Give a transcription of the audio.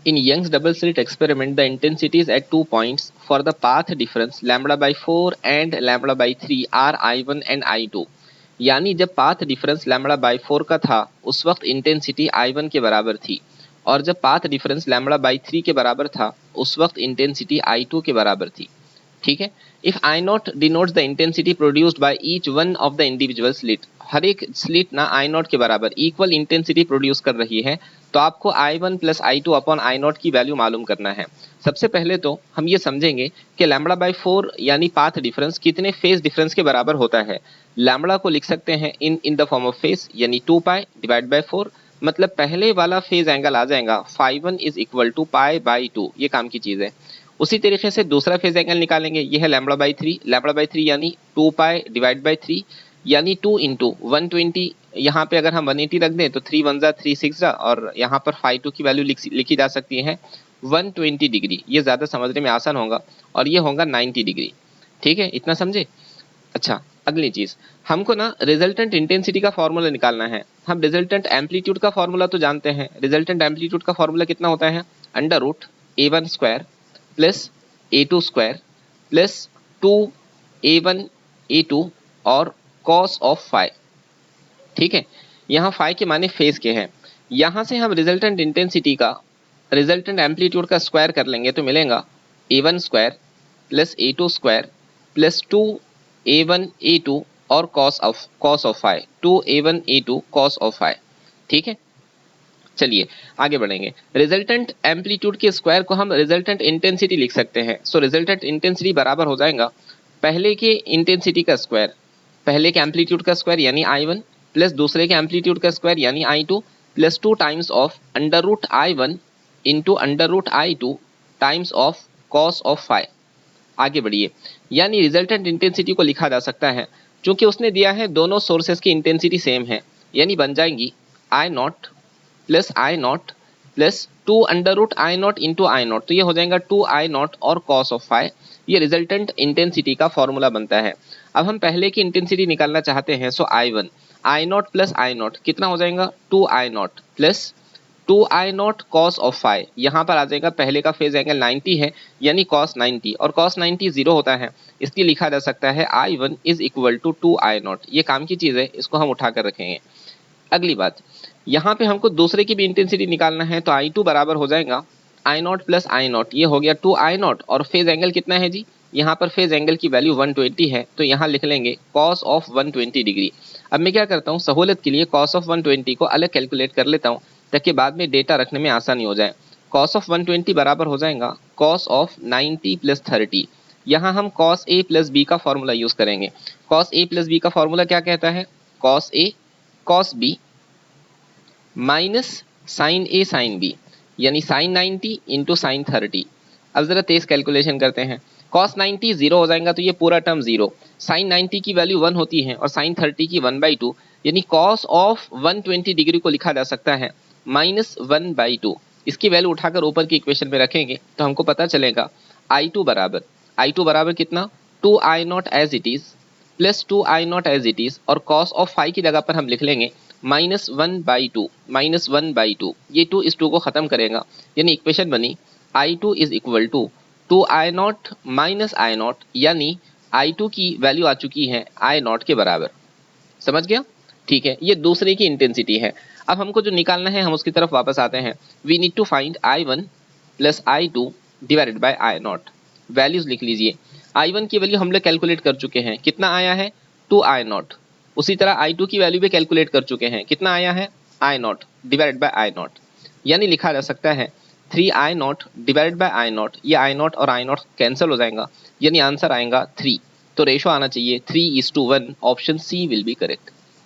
In Young's double slit experiment, the intensities at 2 points for the path difference lambda by 4 and lambda by 3 are I1 and I2. यानी जब path difference lambda by 4 का था उस वक्त intensity I1 के बराबर थी, और जब पाथ डिफरेंस लैम्बडा बाई 3 के बराबर था उस वक्त इंटेंसिटी I2 के बराबर थी। ठीक है। If I not denotes the intensity produced by each one of the individual slit, हर एक स्लिट ना आई नॉट के बराबर इक्वल इंटेंसिटी प्रोड्यूस कर रही है, तो आपको I1 plus I2 upon I not की वैल्यू मालूम करना है। सबसे पहले तो हम ये समझेंगे कि लैम्बडा बाई 4 यानी पाथ डिफरेंस कितने फेज डिफरेंस के बराबर होता है। लैम्बडा को लिख सकते हैं in the form of phase, यानी 2 पाई डिवाइड बाय 4, मतलब पहले वाला फेज एंगल आ जाएगा φ1 is equal to pi by 2, ये काम की चीज है। उसी तरीके से दूसरा फेज एंगल निकालेंगे, ये है लैम्बडा बाई 3, लैम्बडा बाई 3 यानी 2 पाई डिवाइड बाई 3, यानी 2 इंटू 120, यहाँ पे अगर हम 180 रख दें तो 3 1 जा 3 6 जा, और यहाँ पर φ2 की वैल्यू लिखी जा सकती है 120 डिग्री, ये ज़्यादा समझने में आसान होगा, और ये होगा 90 डिग्री। ठीक है, इतना समझे। अच्छा, अगली चीज, हमको ना रिजल्टेंट इंटेंसिटी का फॉर्मूला निकालना है। हम रिजल्टेंट एम्पलीट्यूड का फॉर्मूला तो जानते हैं। रिजल्टेंट एम्पलीट्यूड का फॉर्मूला कितना होता है, under root A1 square plus A2 square plus 2A1 A2 और कॉस ऑफ फाई। ठीक है, यहाँ फाई के माने फेज के हैं। यहाँ से हम रिजल्टेंट इंटेंसिटी का रिजल्टेंट एम्पलीट्यूड का स्क्वायर कर लेंगे तो मिलेगा A1 square plus A2 square plus 2A1 A2 और cos of phi, 2A1 A2 cos of phi. ठीक है, चलिए आगे बढ़ेंगे। रिजल्टेंट एम्पलीट्यूड के स्क्वायर को हम रिजल्टेंट इंटेंसिटी लिख सकते हैं। सो रिजल्टेंट इंटेंसिटी बराबर हो जाएगा पहले के इंटेंसिटी का स्क्वायर, पहले के एम्पलीट्यूड का स्क्वायर यानी I1 प्लस दूसरे के एम्पलीट्यूड का स्क्वायर यानी I2 plus 2 times of under root I1 into under root I2 times of cos of phi. आगे बढ़िए, यानी रिजल्टेंट इंटेंसिटी को लिखा जा सकता है, क्योंकि उसने दिया है दोनों सोर्सेस की इंटेंसिटी सेम है, यानी बन जाएंगी I not plus I not plus 2 under root I not into I not, तो ये हो जाएगा 2 आई नॉट और कॉस ऑफ फाई। ये रिजल्टेंट इंटेंसिटी का फॉर्मूला बनता है। अब हम पहले की इंटेंसिटी निकालना चाहते हैं, so I1 I not plus I not कितना हो जाएगा 2 I not plus 2 I not cos of phi. यहाँ पर आ जाएगा पहले का फेज एंगल 90 है, यानी कॉस 90, और कॉस 90 जीरो होता है, इसलिए लिखा जा सकता है I1 is equal to 2 I not. ये काम की चीज है, इसको हम उठा कर रखेंगे। अगली बात, यहाँ पे हमको दूसरे की भी इंटेंसिटी निकालना है, तो I2 बराबर हो जाएगा आई नॉट प्लस आई नॉट, ये हो गया 2 आई नॉट, और फेज एंगल कितना है जी, यहाँ पर फेज एंगल की वैल्यू 120 है, तो यहाँ लिख लेंगे कॉस ऑफ 120 डिग्री। अब मैं क्या करता हूँ, सहूलत के लिए कॉस ऑफ 120 को अलग कैलकुलेट कर लेता हूँ, ताकि बाद में डेटा रखने में आसानी हो जाए। कॉस ऑफ 120 बराबर हो जाएगा कॉस ऑफ 90 प्लस 30। यहाँ हम कॉस ए प्लस बी का फॉर्मूला यूज करेंगे। कॉस ए प्लस बी का फॉर्मूला क्या कहता है, cos A cos B minus sign A sine B, यानी साइन 90 इंटू साइन 30। अब जरा तेज कैलकुलेशन करते हैं। कॉस 90 जीरो हो जाएगा, तो ये पूरा टर्म जीरो, साइन 90 की वैल्यू 1 होती है और साइन 30 की 1/2, यानी कॉस ऑफ 120 डिग्री को लिखा जा सकता है माइनस 1/2। इसकी वैल्यू उठाकर ऊपर की इक्वेशन में रखेंगे तो हमको पता चलेगा I2 बराबर कितना 2 I not as it is plus 2 I not as it is, और कॉस ऑफ फाई की जगह पर हम लिख लेंगे -1/2, ये 2 इस 2 को खत्म करेगा, यानी इक्वेशन बनी I2 is equal to 2 I not minus I not, यानी I2 की वैल्यू आ चुकी है आई नॉट के बराबर। समझ गया, ठीक है, ये दूसरे की इंटेंसिटी है। अब हमको जो निकालना है हम उसकी तरफ वापस आते हैं। We need to find I1 plus I2 divided by I not. Values लिख लीजिए। I1 की वैल्यू हम लोग कैलकुलेट कर चुके हैं, कितना आया है 2 आई नॉट। उसी तरह I2 की वैल्यू भी कैलकुलेट कर चुके हैं, कितना आया है I not divided by I not, यानी लिखा जा सकता है 3 I not divided by I not. ये आई नॉट और आई नॉट कैंसिल हो जाएगा, यानी आंसर आएगा 3। तो रेशो आना चाहिए 3:1, option C will be correct.